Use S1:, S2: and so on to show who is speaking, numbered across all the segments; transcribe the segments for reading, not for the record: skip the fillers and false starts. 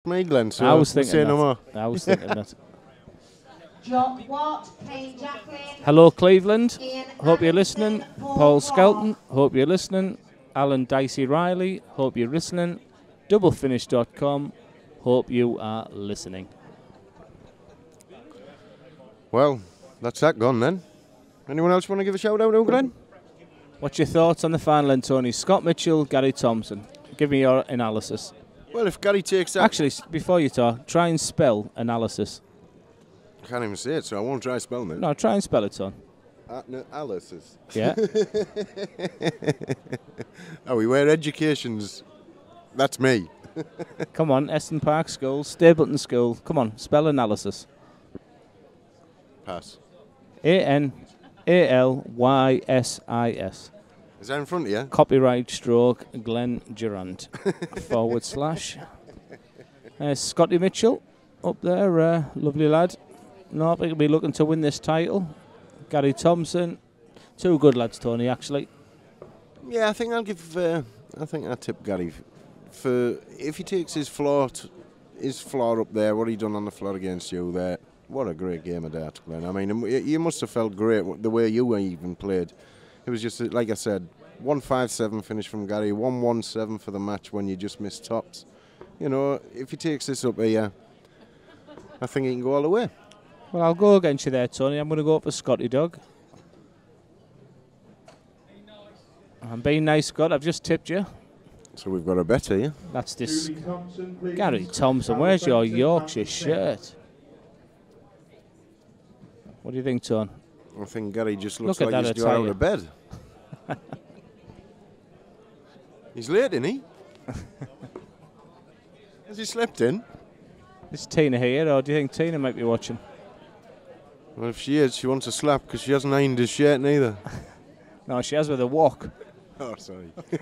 S1: Me, Glenn, so
S2: I was thinking
S1: say
S2: that.
S1: no more.
S2: I was thinking that.
S3: John Watt, Kane Jacklin.
S2: Hello, Cleveland.
S3: Ian
S2: Hope you're
S3: Anderson,
S2: listening.
S3: Paul
S2: Paul
S3: Waugh.
S2: Skelton. Hope you're listening. Alan Dicey Riley. Hope you're listening. Doublefinish.com. Hope you are listening.
S1: Well, that's that gone then. Anyone else want to give a shout out to Glenn?
S2: What's your thoughts on the final then, Tony? Scott Mitchell, Garry Thompson. Give me your analysis.
S1: Well, if Garry takes that...
S2: Actually, before you talk, try and spell analysis.
S1: I can't even say it, so I won't try spelling it.
S2: No, try and spell it, son.
S1: Analysis.
S2: Yeah.
S1: Oh, we wear educations. That's me.
S2: Come on, Eston Park School, Stapleton School. Come on, spell analysis.
S1: Pass.
S2: ANALYSIS.
S1: Is that in front of you?
S2: Copyright stroke Glenn Durant / Scotty Mitchell up there, lovely lad. No, I think he'll be looking to win this title. Garry Thompson, two good lads, Tony, actually.
S1: Yeah, I think I'll give. I think I'll tip Garry for if he takes his floor up there. What he done on the floor against you there. What a great game of darts, Glenn. I mean, you must have felt great the way you even played. It was just, like I said, 1-5-7 finish from Garry, 1-1-7 for the match when you just missed tops. You know, if he takes this up here, I think he can go all the way.
S2: Well, I'll go against you there, Tony. I'm going to go for Scotty Dog. I'm being nice, Scott. I've just tipped you.
S1: So we've got a bet here.
S2: That's this. Garry Thompson, where's your Yorkshire shirt? What do you think, Tony?
S1: I think Garry just looks
S2: Look at
S1: like
S2: that
S1: he's got out
S2: attire.
S1: of bed. He's late, isn't he? Has he slept in?
S2: Is Tina here, or do you think Tina might be watching?
S1: Well, if she is, she wants a slap because she hasn't ironed his shirt neither.
S2: No, she has with a walk.
S1: Oh, sorry.
S4: He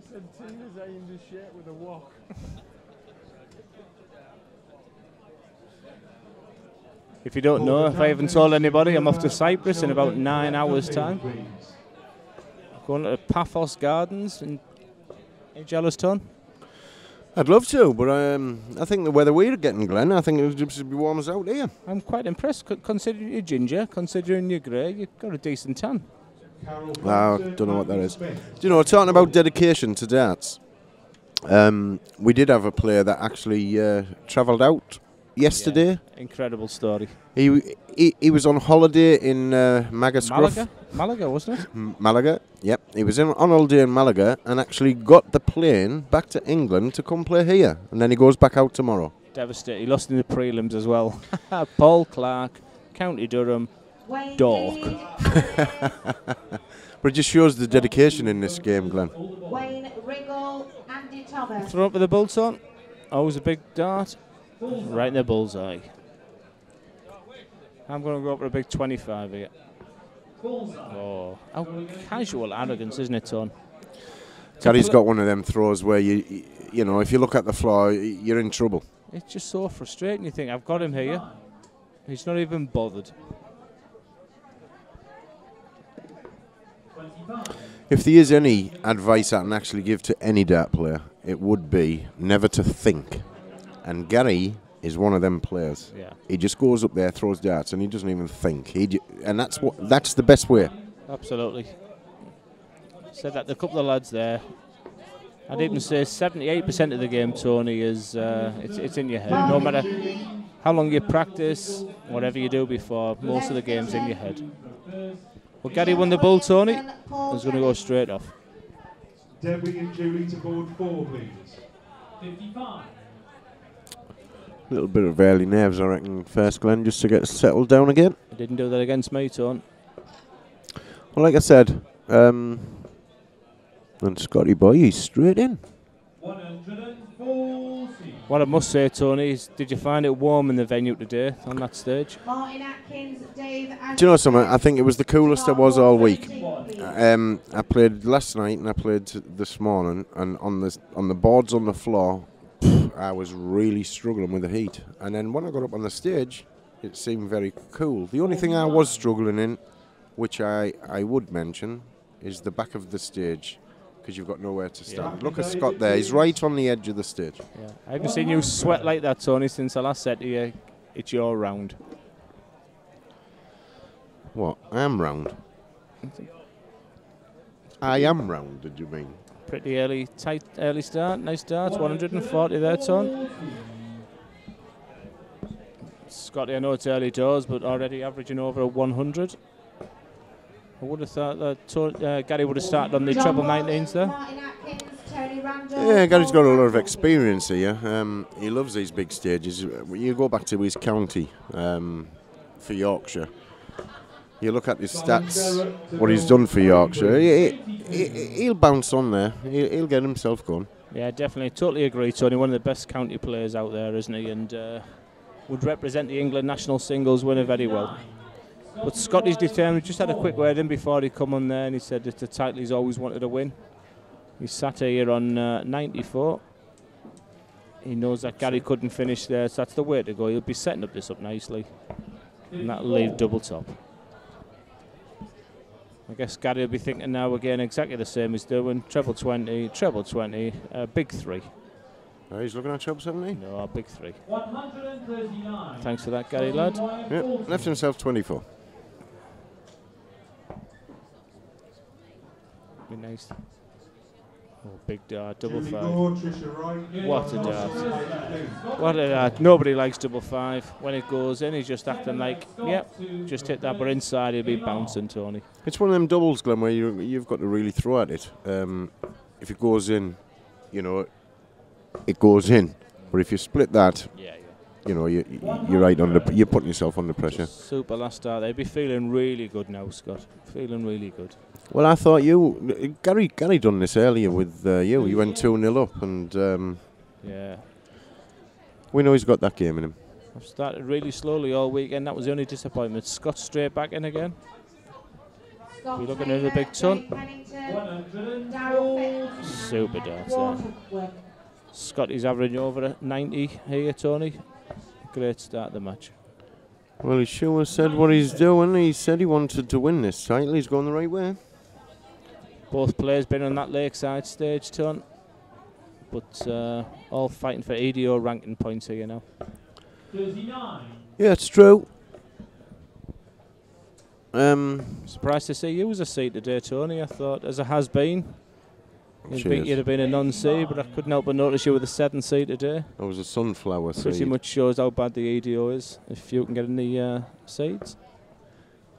S4: said Tina's ironed his shirt with a walk.
S2: If you don't know, if I haven't told anybody, I'm off to Cyprus in about 9 hours' time. Going to Paphos Gardens. Are you jealous, Ton?
S1: I'd love to, but I think the weather we're getting, Glenn, I think it would just be warm as out here.
S2: I'm quite impressed, considering you're ginger, considering you're grey, you've got a decent tan.
S1: I don't know what that is. Do you know, talking about dedication to darts, we did have a player that actually travelled out yesterday.
S2: Yeah, incredible story.
S1: He was on holiday in Malaga.
S2: Malaga, wasn't it?
S1: Malaga, yep. He was on holiday in Malaga and actually got the plane back to England to come play here. And then he goes back out tomorrow.
S2: Devastated. He lost in the prelims as well. Paul Clark, County Durham, Dork.
S1: But it just shows the dedication in this game, Glenn.
S3: Wayne Riggle, Andy Thomas.
S2: Throw up with the bull's on. Always a big dart. Right in the bullseye. I'm going to go up for a big 25 here. Oh, how casual arrogance, isn't it, Ton?
S1: Garry's got one of them throws where you know, if you look at the floor, you're in trouble.
S2: It's just so frustrating. You think, I've got him here. He's not even bothered.
S1: If there is any advice I can actually give to any dart player, it would be never to think. And Garry is one of them players.
S2: Yeah.
S1: He just goes up there, throws darts, and he doesn't even think. And that's the best way.
S2: Absolutely. Said that to a couple of lads there. I'd even say 78% of the game, Tony, is it's in your head. No matter how long you practice, whatever you do before, most of the game's in your head. Well, Garry won the bull, Tony. I was going to go straight off.
S4: Debbie and Julie to board 4, please. 55.
S1: A little bit of early nerves, I reckon, first, Glenn, just to get settled down again.
S2: I didn't do that against me, Tony.
S1: Well, like I said, and Scotty boy, he's straight in.
S4: 140.
S2: What I must say, Tony, is did you find it warm in the venue today on that stage?
S3: Martin Atkins, Dave Anderson.
S1: Do you know something? I think it was the coolest I was all week. I played last night and I played this morning, and on the boards on the floor, I was really struggling with the heat. And then when I got up on the stage, it seemed very cool. The only thing I was struggling in, which I would mention, is the back of the stage. Because because you've got nowhere to stand. Look at Scott there. He's right on the edge of the stage.
S2: Yeah. I haven't seen you sweat like that, Tony, since I last said to you, it's your round.
S1: What? I am round. I am round, did you mean?
S2: Pretty early, tight early start. Nice start. 140 there, Tony. Scotty, I know it's early doors, but already averaging over a 100. I would have thought that Garry would have started on the treble 19s there.
S1: Yeah, Gary's got a lot of experience here. He loves these big stages. You go back to his county for Yorkshire. You look at his stats, what he's done for Yorkshire. He'll bounce on there. He'll get himself going.
S2: Yeah, definitely. Totally agree, Tony. One of the best county players out there, isn't he? And would represent the England national singles winner very well. But Scotty's determined. Just had a quick word in before he come on there, and he said it's the title he's always wanted to win. He sat here on 94. He knows that Garry couldn't finish there, so that's the way to go. He'll be setting up this up nicely, and that'll leave double top. I guess Garry will be thinking now again exactly the same he's doing. Treble 20, big 3.
S1: Oh, he's looking at treble 70?
S2: No, big 3. 139. Thanks for that, Garry, lad.
S1: Yep, left himself 24.
S2: Be nice. Oh, big dart, double 5. What a dart. What a dart. Nobody likes double 5. When it goes in, he's just acting like, yep, just hit that, but inside he'll be bouncing, Tony.
S1: It's one of them doubles, Glenn, where you've got to really throw at it. If it goes in, you know, it goes in. But if you split that, you know, you're right under. You're putting yourself under pressure.
S2: Super last start. They'd be feeling really good now, Scott. Feeling really good.
S1: Well, I thought Garry done this earlier with you. He went 2-0 up, and
S2: yeah,
S1: we know he's got that game in him.
S2: I've started really slowly all weekend. That was the only disappointment. Scott straight back in again. We're looking at the big ton. Super darts there. Scotty's averaging over a 90 here, Tony. Great start of the match.
S1: Well, he sure said what he's doing. He said he wanted to win this title. He's going the right way.
S2: Both players been on that lakeside stage, Ton. But all fighting for EDO ranking points here now.
S3: 39.
S1: Yeah, it's true.
S2: Surprised to see you as a seed today, Tony. I thought, as a has-been, you'd have been a non-seed, but I couldn't help but notice you were the 7th seed today.
S1: I was a sunflower seed.
S2: Pretty much shows how bad the EDO is, if you can get any seeds.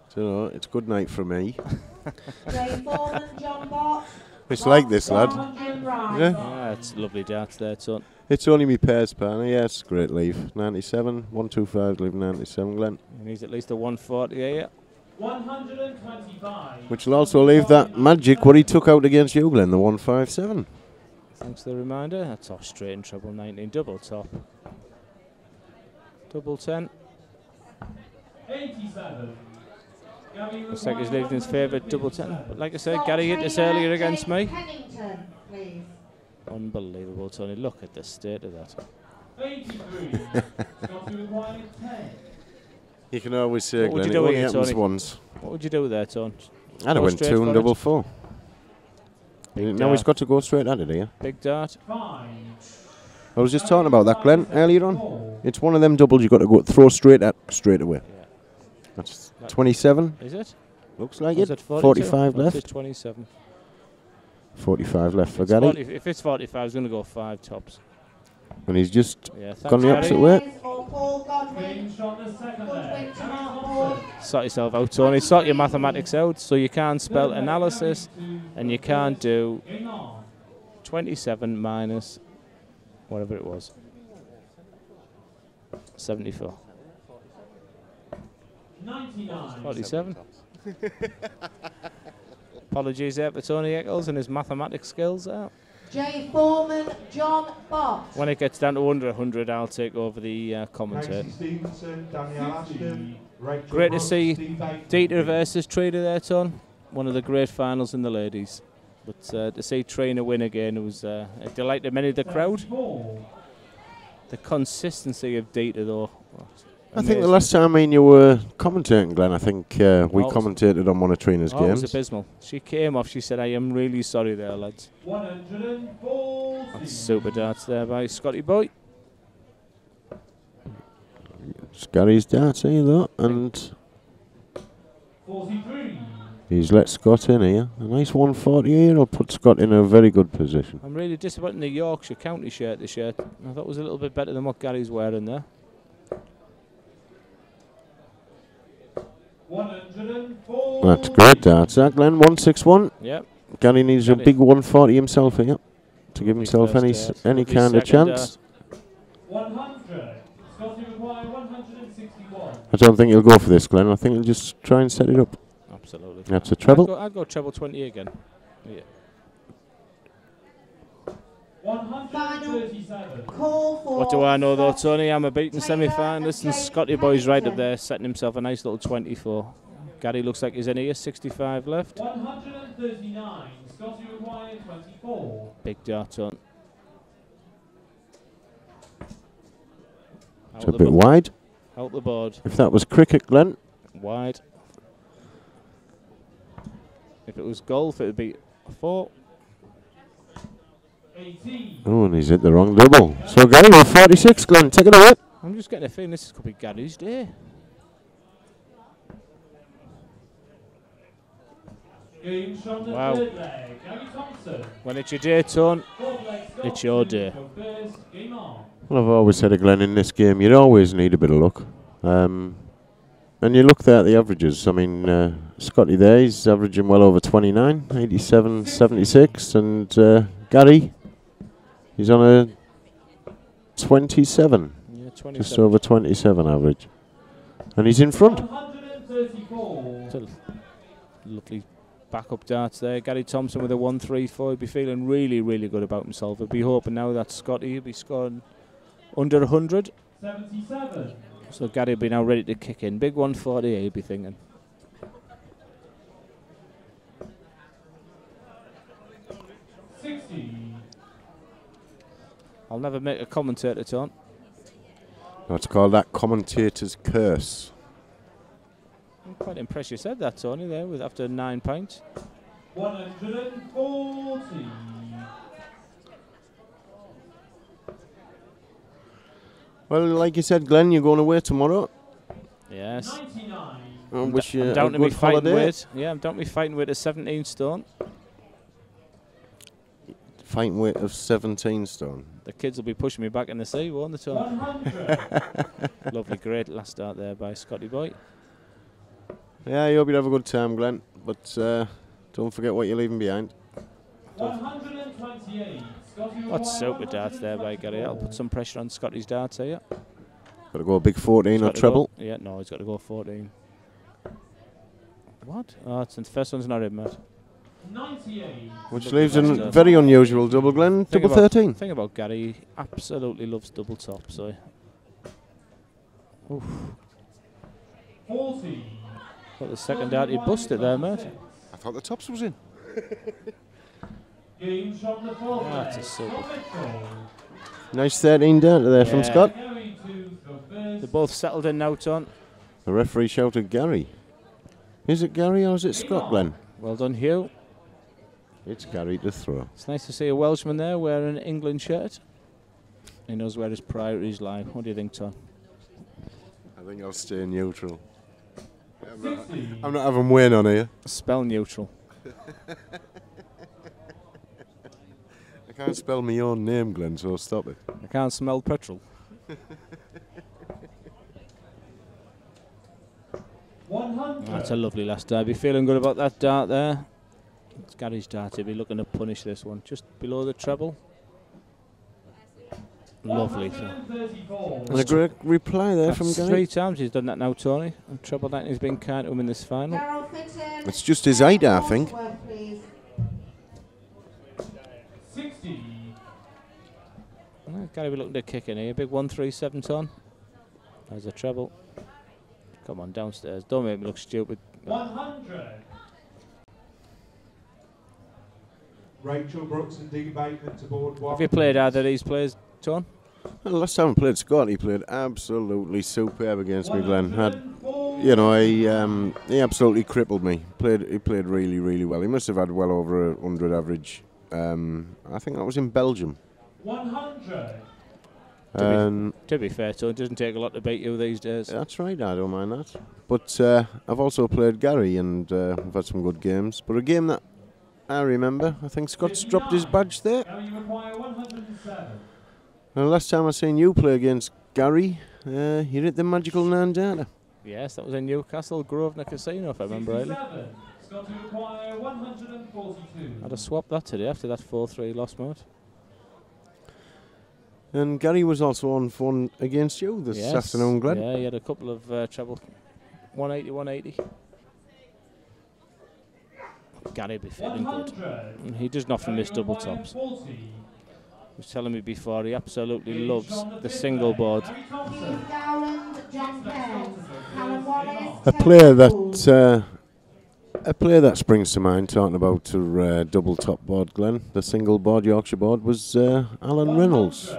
S1: So, it's good night for me.
S3: John
S1: It's like this, lad.
S2: Yeah, it's lovely darts there, Ton.
S1: It's only me pairs, partner. Yeah, it's great leave. 97, 125, leave 97, Glenn.
S2: And he's at least a 140 here.
S3: 125.
S1: Which will also leave that magic what he took out against you, Glenn, the 157.
S2: Thanks for the reminder. That's off straight in treble 19, double top. Double 10.
S3: 87.
S2: Looks like he's leaving his favourite double 10. But like I said, Garry hit this earlier against me. Unbelievable, Tony. Look at the state of that.
S3: 83.
S1: You can always say,
S2: What would
S1: Glenn,
S2: you do
S1: it only
S2: here,
S1: happens
S2: Tony?
S1: once.
S2: What would you do there, Tony?
S1: I'd have went 2 and double 4.
S2: Big
S1: Now he's
S2: dart.
S1: got to go straight at it here.
S2: Big dart.
S3: 5.
S1: I was just talking about that, Glenn, earlier on. It's one of them doubles you've got to go throw straight at straight away.
S2: Yeah.
S1: That's 27.
S2: Is it?
S1: Looks like
S2: Is
S1: it.
S2: 42?
S1: 45
S2: Or is it
S1: left.
S2: 27.
S1: 45 left for
S2: It's
S1: Garry.
S2: 40, if it's 45, he's going to go 5 tops.
S1: And he's just
S2: Yeah,
S1: gone the
S2: thanks,
S1: opposite
S2: Garry.
S1: way.
S2: Sort yourself out, Tony. Sort your mathematics out. So you can't spell analysis, and you can't do 27 minus whatever it was. 74. 47. Apologies there for Tony Eccles and his mathematics skills out.
S3: Jay Foreman, John Bott.
S2: When it gets down to under 100, I'll take over the commentary. Great to see Dieter versus Trina there, Ton. One of the great finals in the ladies. But to see Trina win again was a delight to many of the crowd. The consistency of Dieter, though,
S1: I think the last time me and you were commentating, Glenn, I think we commentated on one of Trina's games.
S2: It was abysmal. She came off, she said, I am really sorry there, lads.
S3: 140.
S2: That's super darts there by Scotty boy.
S1: It's Gary's darts here, though, and
S3: 43.
S1: he's let Scott in here. A nice 140 here will put Scott in a very good position.
S2: I'm really disappointed in the Yorkshire County shirt, the shirt. I thought it was a little bit better than what Gary's wearing there.
S3: 104.
S1: That's great darts, that, Glenn. 161.
S2: Yep.
S1: Gary needs a big 140 himself here to give himself any kind of chance.
S3: 100. Scotty require 161.
S1: I don't think he'll go for this, Glenn. I think he'll just try and set it up.
S2: Absolutely.
S1: That's a treble.
S2: I'd go treble 20 again. Yeah.
S3: 137. Call for
S2: What do I know though, Tony? I'm a beaten semi-finalist, and Scotty boy's right up there, setting himself a nice little 24. Gary looks like he's in here, 65 left.
S3: 139. Scotty require 24.
S2: Big dart on.
S1: It's a bit wide.
S2: Out the board.
S1: If that was cricket, Glenn.
S2: Wide. If it was golf, it would be a 4.
S3: 18.
S1: Oh, and he's hit the wrong double. So Gary with 46, Glenn. Take it away.
S2: I'm just getting a feeling this could be Gary's day.
S3: Games from the
S2: Wow.
S3: third leg. Garry Thompson.
S2: When it's your day, Tone,
S3: Fourth leg, Scott
S2: it's your day.
S3: Go first. Game on.
S1: Well, I've always said, Glenn, in this game, you always need a bit of luck. And you look there at the averages. I mean, Scotty there, he's averaging well over 29, 87, 76. And Gary, he's on a 27.
S2: Yeah, 27.
S1: Just over 27 average. And he's in front.
S3: 134.
S2: It's a lovely backup darts there. Garry Thompson with a 134. He'll be feeling really, really good about himself. He'll be hoping now that Scotty will be scoring under 100.
S3: 77.
S2: So Gary will be now ready to kick in. Big 140, he'll be thinking. I'll never make a commentator, Tone.
S1: What's called that commentator's curse.
S2: I'm quite impressed you said that, Tony, there, with after 9 pints.
S3: 140.
S1: Well, like you said, Glenn, you're going away tomorrow.
S2: Yes.
S3: 99.
S1: I wish you
S2: I'm
S1: a
S2: down to me
S1: good
S2: fighting
S1: holiday.
S2: weight. Yeah, I'm down to me fighting weight of 17 stone.
S1: Fighting weight of 17 stone.
S2: The kids will be pushing me back in the sea, won't they, Tony?
S3: 100.
S2: Lovely, great last start there by Scotty boy.
S1: Yeah, I hope you have a good time, Glenn. But don't forget what you're leaving behind.
S3: 128.
S2: What's super darts there by Garry? I'll put some pressure on Scotty's darts here.
S1: Got to go a big 14
S2: He's
S1: or
S2: got to
S1: treble.
S2: go- Yeah, no, he's got to go 14. What? Oh, the first one's not in, Matt.
S3: 98.
S1: Which leaves a very unusual double, Glenn. Double 13.
S2: The thing about Garry, he absolutely loves double top, so... Oof.
S3: 40.
S2: Got the second dart, he busted there, mate.
S1: I thought the tops was in.
S3: Games from the fourth
S2: That's a
S3: leg.
S2: super.
S3: Scott Mitchell.
S1: Nice 13 down to there from
S2: Yeah.
S1: Scott.
S3: Garry to go
S2: They're
S3: first.
S2: both settled in now, Ton.
S1: The referee shouted Gary. Is it Gary or is it Scott, Glenn?
S2: Well done, Hugh.
S1: It's Gary to throw.
S2: It's nice to see a Welshman there wearing an England shirt. He knows where his priorities lie. What do you think, Ton?
S1: I think I'll stay neutral.
S3: 60.
S1: I'm not having Wayne on here.
S2: Spell neutral.
S1: I can't spell my own name, Glenn, so stop it.
S2: I can't smell petrol.
S3: 100.
S2: That's a lovely last dart. Be feeling good about that dart there. It's Gary's dart. He'll be looking to punish this one. Just below the treble. Lovely.
S3: 134.
S1: And a great reply there from
S2: That's
S1: Gary.
S2: 3 times he's done that now, Tony. And treble that, and he's been kind to him in this final.
S3: Carol Fitton.
S1: It's just his height, I think.
S3: Wadsworth, please. 60.
S2: Gary will looking to kick in here. Big 137 ton. There's a treble. Come on, downstairs. Don't make me look stupid.
S3: 100.
S4: Rachel Brooks and Dean Bateman to board one.
S2: Have you played either of these players, Ton?
S1: Well, last time I played Scott, he played absolutely superb against me, Glenn. You know, he absolutely crippled me. He played really, really well. He must have had well over 100 average. I think that was in Belgium.
S3: 100.
S2: To be fair, so it doesn't take a lot to beat you these days.
S1: That's right, I don't mind that. But I've also played Garry, and we've had some good games. But a game that I remember, I think Scott's dropped his badge there.
S3: Now you require 107.
S1: And last time I seen you play against Garry, you hit the magical 9 data.
S2: Yes, that was in Newcastle Grosvenor Casino, if I remember rightly.
S3: 67. Scott, you require 142.
S2: I'd have swapped that today after that 4-3 loss, mate.
S1: And Garry was also on fun against you this afternoon, Glenn.
S2: Yeah, he had a couple of treble. 180, 180. Garry be feeling good. And he does nothing miss double tops. He was telling me before he absolutely loves the single board.
S1: A player that springs to mind, talking about her double top board, Glenn, the single board, Yorkshire board, was Alan Reynolds.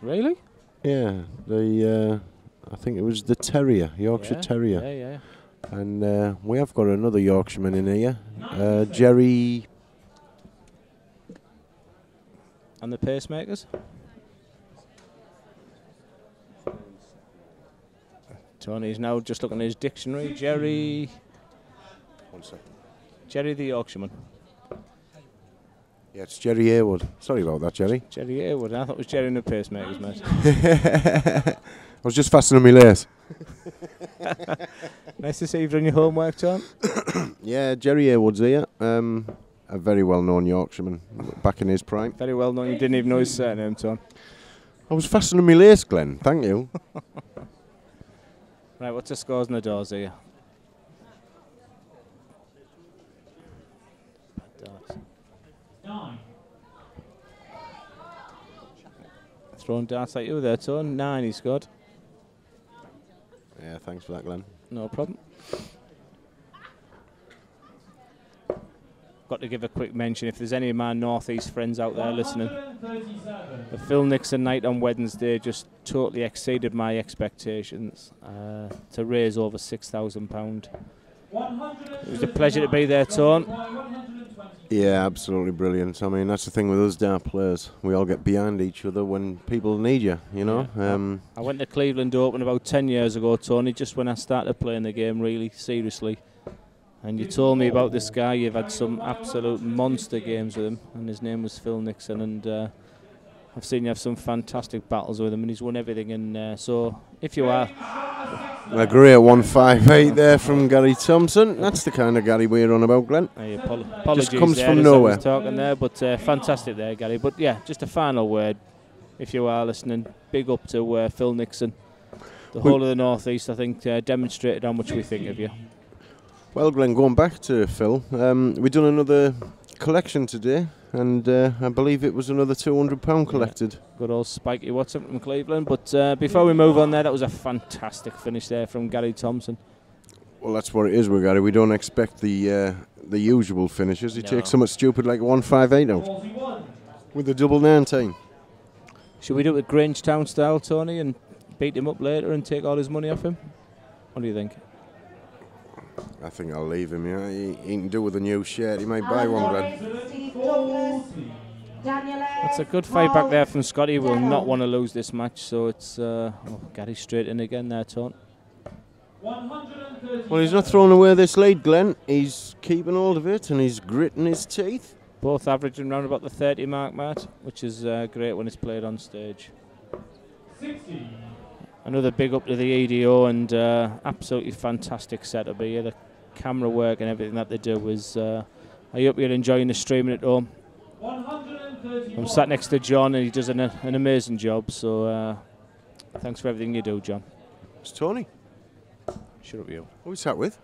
S2: Really?
S1: Yeah, I think it was the Terrier, Yorkshire Terrier.
S2: Yeah.
S1: And we have got another Yorkshireman in here, Jerry.
S2: And the pacemakers? Tony's now just looking at his dictionary. Jerry.
S1: 1 second.
S2: Jerry the Yorkshireman.
S1: Yeah, it's Jerry Haywood. Sorry about that, Jerry.
S2: Jerry Haywood. I thought it was Jerry and the pacemakers, mate.
S1: I was just fastening my lace.
S2: Nice to see you've done your homework, John.
S1: Yeah, Jerry Haywood's here. A very well-known Yorkshireman back in his prime.
S2: Very well known. You didn't even know his surname, Tom.
S1: I was fastening my lace, Glenn. Thank you.
S2: Right, what's the scores and the doors here?
S3: 9.
S2: Throwing darts like you there, Tom. 9 he scored.
S1: Yeah, thanks for that, Glenn.
S2: No problem. Got to give a quick mention, if there's any of my North East friends out there listening, the Phil Nixon night on Wednesday just totally exceeded my expectations to raise over £6,000. It was a pleasure to be there, Tone.
S1: Yeah, absolutely brilliant. I mean, that's the thing with us dart players. We all get behind each other when people need you, you know.
S2: Yeah. I went to Cleveland Open about 10 years ago, Tony, just when I started playing the game really seriously. And you told me about this guy. You've had some absolute monster games with him, and his name was Phil Nixon. And I've seen you have some fantastic battles with him, and he's won everything. And so, if you are...
S1: A great 158 there from Garry Thompson. That's the kind of Garry we're on about, Glenn.
S2: Apologies,
S1: just comes
S2: there
S1: from
S2: as
S1: nowhere.
S2: I was talking there, but fantastic there, Garry. But yeah, just a final word, if you are listening. Big up to Phil Nixon. The whole of the North East, I think, demonstrated how much we think of you.
S1: Well, Glenn, going back to Phil, we've done another collection today, and I believe it was another £200 collected.
S2: Yeah. Good old Spiky Watson from Cleveland. But before we move on there, that was a fantastic finish there from Garry Thompson.
S1: Well, that's what it is with Garry. We don't expect the usual finishes. He takes something stupid like a 158 out with a double 19.
S2: Should we do it with Grangetown style, Tony, and beat him up later and take all his money off him? What do you think?
S1: I think I'll leave him, yeah. He can do with a new shirt. He might buy one, Glenn.
S2: That's a good fight back there from Scotty. Will not want to lose this match, so it's Garry straight in again there, Tone.
S1: Well, he's not throwing away this lead, Glenn. He's keeping hold of it and he's gritting his teeth.
S2: Both averaging around about the 30 mark, Matt, which is great when it's played on stage.
S3: 60.
S2: Another big up to the EDO, and absolutely fantastic setup here. The camera work and everything that they do is... I hope you're enjoying the streaming at home. I'm sat next to John, and he does an amazing job, so thanks for everything you do, John.
S1: It's Tony.
S2: Shut up, you.
S1: Who we sat with?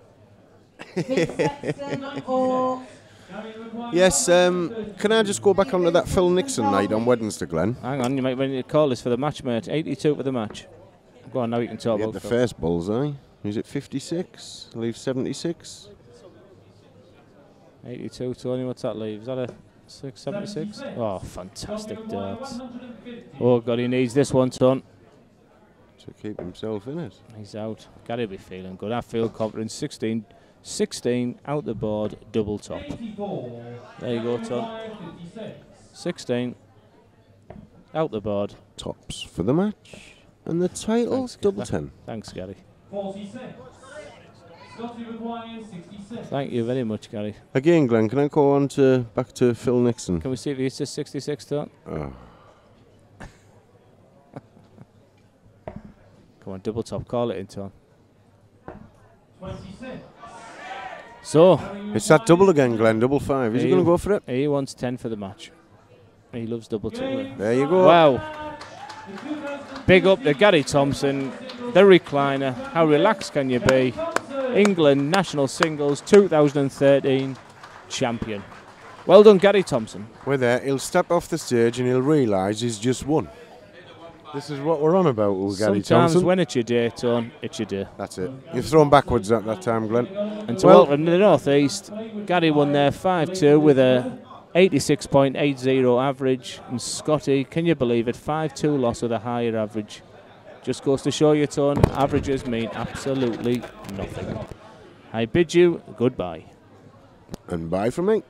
S1: Yes, can I just go back onto that Phil Nixon night on Wednesday, Glenn?
S2: Hang on, you might want to call this for the match, mate. 82 for the match. Go on, now you can talk about
S1: the
S2: Phil.
S1: first bullseye. Is it 56? Leave 76?
S2: 82, Tony, what's that leave? Is that a 76? Oh, fantastic darts. Oh, God, he needs this one, Ton.
S1: To keep himself in it.
S2: He's out. Garry be feeling good. I feel confident. 16 out the board, double top. There you go, Ton. 16 out the board.
S1: Tops for the match. And the title,
S2: Thanks,
S1: double 10.
S2: Thanks, Garry.
S3: 46. Scotty McGuire, 66.
S2: Thank you very much, Garry.
S1: Again, Glenn, can I go on to back to Phil Nixon?
S2: Can we see if he says 66, Ton?
S1: Oh.
S2: Come on, double top. Call it in, Ton.
S3: 26.
S2: So,
S1: It's that double again, Glenn, double 5. Is he going to go for it?
S2: he wants 10 for the match. He loves double top.
S1: There you go.
S2: Wow. Big up to Garry Thompson, the recliner. How relaxed can you be? England National Singles 2013 champion. Well done, Garry Thompson.
S1: We're there. He'll step off the stage and he'll realise he's just won. This is what we're on about with Garry
S2: Sometimes
S1: Thompson.
S2: when it's your day, Ton, it's your day.
S1: That's it. You've thrown backwards at that time, Glenn.
S2: And to welcome to the North East, Garry won there 5-2 with a 86.80 average. And Scotty, can you believe it, 5-2 loss with a higher average. Just goes to show you, Ton, averages mean absolutely nothing. I bid you goodbye.
S1: And bye from me.